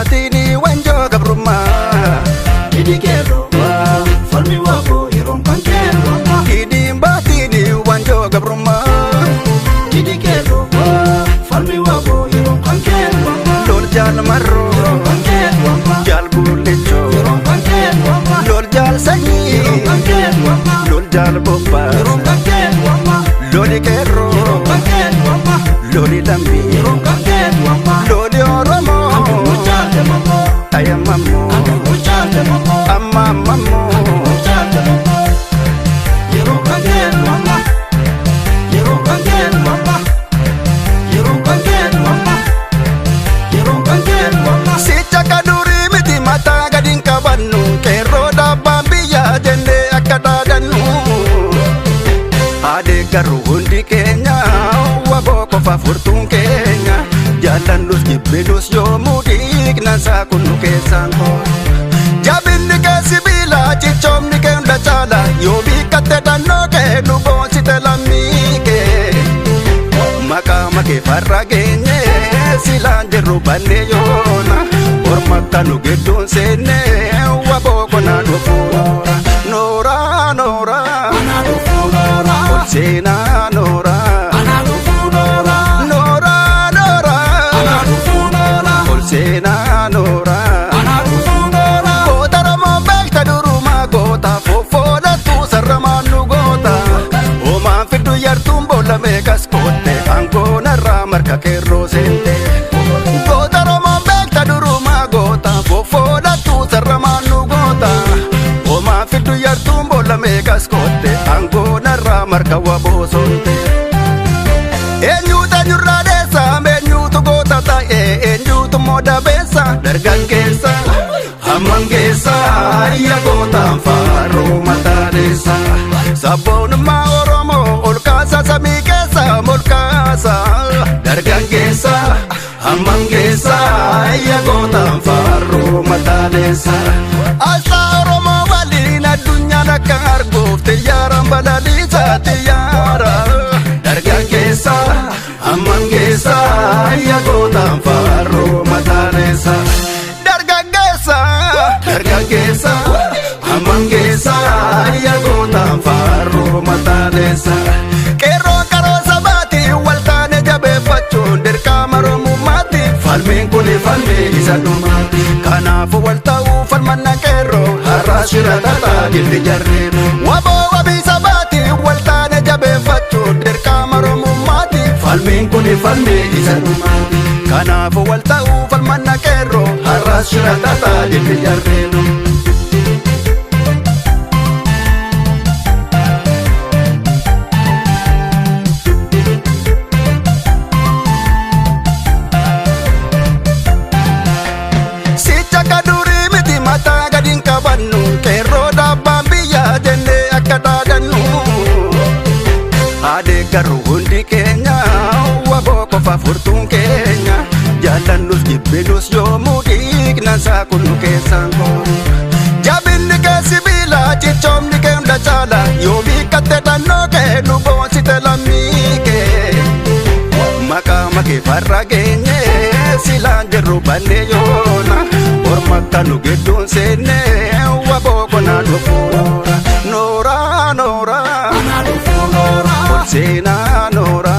baatini wanjo gabrumma Idikero falmi wabo yerom kankero Kidin baatini wanjo gabrumma Idikero falmi wabo yerom kankero Lol jal marro yerom kankero jal bulecho yerom kankero Lol jal sanyi yerom kankero Lol jal bomba yerom kankero Loli kero yerom kankero Loli lambi yerom kankero Loli oromo Uchate mamo Ayamamo uchate mamo Amamamo uchate mamo yerom kankero yerom kankero yerom kankero yerom kankero Sicha kaduri miti mata gadin kabannu Kero dabban biyya jende akka dadannu Ade garu hundi keenya Waboo kofa furtuun keenya Jaalannus jibbinus yoomuu dhiignan saakunu keessaan koo Jabinni kee sibiila cichoomni kee hunda caala Yoo biikkatte dannoo kee nu boonsite lammii kee Maqaa makee farra geenye silaan jirru bannee yoona Ormakka nu gidduun seenne waboo konaa dhufuura Noora noora ol seenaa noora Noora noora ol seenaa noora Goota Oromoo beekta durumaa goota Fofoolattu sarramaan nu goota Homaan fiddu yartuun boolla meeqas kootte Angoonarraa marka keerroo seente Goota Oromoo beekta durumaa goota Fofoolattu sarramaan nu goota Homaan fiddu yartuun boolla meeqas kootte Angoonarraa marka waboo sonte Eenyuuta nyurraa deessa eenyuutu goota ta'e eenyuutu mooda beessa dargaggeessa hammangeessa ayya gootaan faaruu mataa deessa sabboonummaa Oromoo ol kaasa samii keessa ol kaasa dargaggeessa hammangeessa ayya gootaan faaruu mataa deessa Asaa Oromoo waliin addunyaan akka arguuf xiyyaaraan balaliisa xiyyaara dargaggeessa hammangeessa ayya gootaan faaruu mataa deessa dargaggeessa dargaggeessa hammangeessa ayya gootaan faaruu mataa deessa qeerroon karoo sabaati waltaane jabeeffachuun dirqama Oromummaatti falmiin kuni falmii isa dhumaati kanaafu wal ta'uu falmanna qeerroo har'aa shira dhataa jirti jarreen waboo wabii sabaati waltaane jabeeffachuun dirqama Oromummaatti falmiin kuni falmii isa dhumaati kanaafu wal ta'uu falmanna qeerroo har'aa shira dhataa jirti jarreen Sicha kaduri miti mata gadin kabannu Kero dabban biyya jenne akka dadannu Ade garu hundi keenya Waboo kofa furtuun keenya Jaalannus jibbinus yoomuu dhiignan saakunu keessaan koo Jabinni kee sibiila cichoomni kee hunda caala Yoo biikkatte dannoo kee nu boonsite lammii kee Maqaa makee farra geenye silaan jirru bannee yoona Ormakka nu gidduun seenne waboo konaa dhufuura Noora noora ol seenaa noora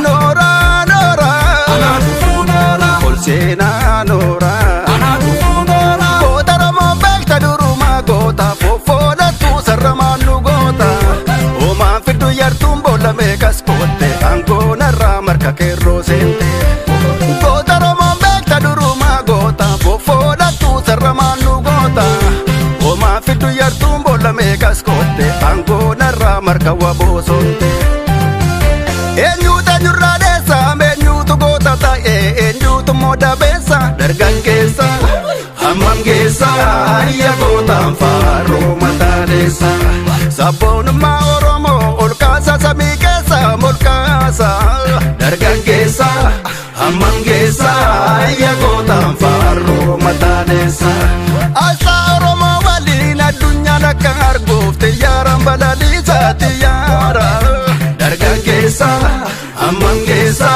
Noora noora ol seenaa noora Goota Oromoo beekta durumaa goota Fofoolattu sarramaan nu goota Homaan fiddu yartuun boolla meeqas kootte Angoonarraa marka keerroo seente Goota Oromoo beekta durumaa goota Fofoolattu sarramaan nu goota Homaan fiddu yartuun boolla meeqas kootte Angoonarraa marka waboo sonte Eenyuuta nyurraa deessa eenyuutu goota ta'e eenyuutu mooda beessa dargaggeessa hammangeessa ayya gootaan faaruu mataa deessa sabboonummaa Oromoo ol kaasa samii keessa ol kaasa dargaggeessa hammangeessa ayya gootaan faaruu mataa deessa Asaa Oromoo waliin addunyaan akka arguuf xiyyaaraan balaliisa xiyyaara dargaggeessa hammangeessa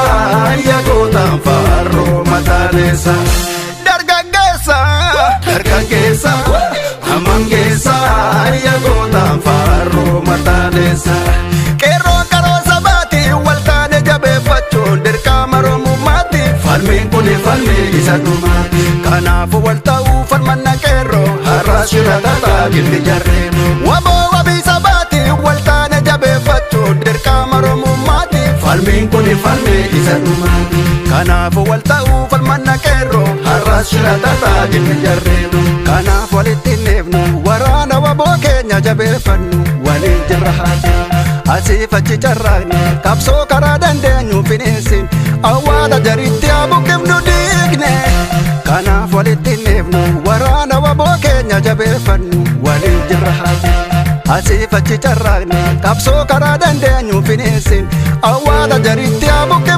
ayya gootaan faaruu mataa mataaleessa. Dargaggeessa dargaggeessa hamangeessa ayya gootaan faarroo mataaleessa. Qeerroon karoosa baati waltaane jabeeffachuun dirqama Oromummaatti. Falmiin kuni falmii isa dhumaati. Kanaafuu wal ta'uu falmanna qeerroo har'as shira tataa gilli jarree. Waboo wabiisa baati waltaane jabeeffachuun dirqama Oromummaatti. Falmiin kuni falmii isa dhumaati. Kanaafuu wal ta'uu falmanna qeerroo har'as shira tataa gilli jarree. Kanaaf walitti neefnu waraana waboo keenya jabeeffannu waliin jirra haati. Asiif achi carraaqne qabsoo karaa dandeenyu finiinsin awwaala jaritti haa buqqifnu diigne. Kanaaf walitti neefnu waraana waboo keenya jabeeffannu waliin jirra haati. Asiif achi carraaqne qabsoo karaa dandeenyu finiinsin awwaala jaritti haa buqqifnu.